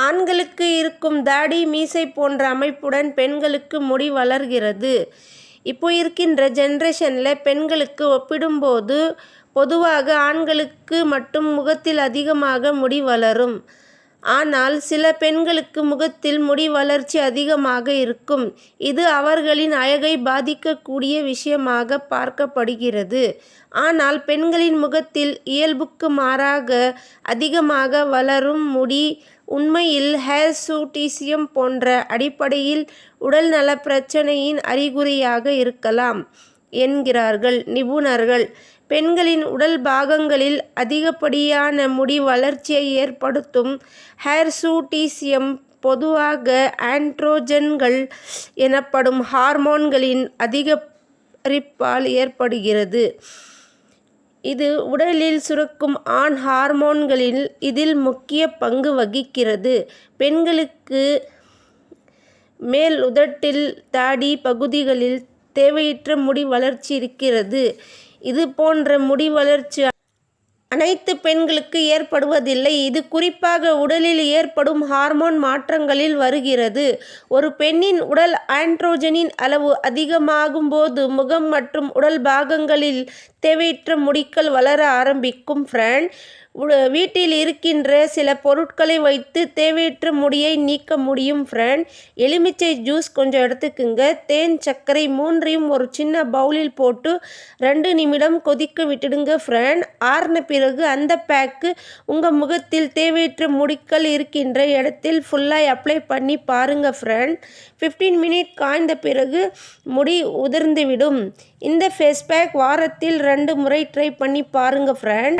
ஆண்களுக்கு இருக்கும் தாடி மீசை போன்ற அமைப்புடன் பெண்களுக்கு முடி வளர்கிறது. இப்போ இருக்கின்ற ஜென்ரேஷனில் பெண்களுக்கு ஒப்பிடும்போது பொதுவாக ஆண்களுக்கு மட்டும் முகத்தில் அதிகமாக முடி வளரும். ஆனால் சில பெண்களுக்கு முகத்தில் முடி வளர்ச்சி அதிகமாக இருக்கும். இது அவர்களின் அழகை பாதிக்கக்கூடிய விஷயமாக பார்க்கப்படுகிறது. ஆனால் பெண்களின் முகத்தில் இயல்புக்கு மாறாக அதிகமாக வளரும் முடி உண்மையில் ஹிர்சுட்டிசம் போன்ற அடிப்படையில் உடல்நல பிரச்னையின் அறிகுறியாக இருக்கலாம் என்கிறார்கள் நிபுணர்கள். பெண்களின் உடல் பாகங்களில் அதிகப்படியான முடி வளர்ச்சியை ஏற்படுத்தும் ஹிர்சுட்டிசம் பொதுவாக ஆண்ட்ரோஜன்கள் எனப்படும் ஹார்மோன்களின் அதிகரிப்பால் ஏற்படுகிறது. இது உடலில் சுரக்கும் ஆண் ஹார்மோன்களில் இதில் முக்கிய பங்கு வகிக்கிறது. பெண்களுக்கு மேல் உதட்டில் தாடி பகுதிகளில் தேவையற்ற முடி வளர்ச்சி இருக்கிறது. இது போன்ற முடி வளர்ச்சி அனைத்து பெண்களுக்கு ஏற்படுவதில்லை. இது குறிப்பாக உடலில் ஏற்படும் ஹார்மோன் மாற்றங்களில் வருகிறது. ஒரு பெண்ணின் உடல் ஆண்ட்ரோஜனின் அளவு அதிகமாகும் போது முகம் மற்றும் உடல் பாகங்களில் தேவையற்ற முடிகள் வளர ஆரம்பிக்கும். வீட்டில் இருக்கின்ற சில பொருட்களை வைத்து தேவையற்ற முடியை நீக்க முடியும். எலுமிச்சை ஜூஸ் கொஞ்சம் எடுத்துக்குங்க. தேன், சர்க்கரை மூன்றையும் ஒரு சின்ன பவுலில் போட்டு 2 நிமிடம் கொதிக்க விட்டுடுங்க. ஆறின பிறகு அந்த பேக்கு உங்கள் முகத்தில் தேவையற்ற முடிகள் இருக்கின்ற இடத்தில் ஃபுல்லாக அப்ளை பண்ணி பாருங்க. 15 மினிட் காய்ந்த பிறகு முடி உதிர்ந்துவிடும். இந்த ஃபேஸ் பேக் வாரத்தில் 2 முறை ட்ரை பண்ணி பாருங்க.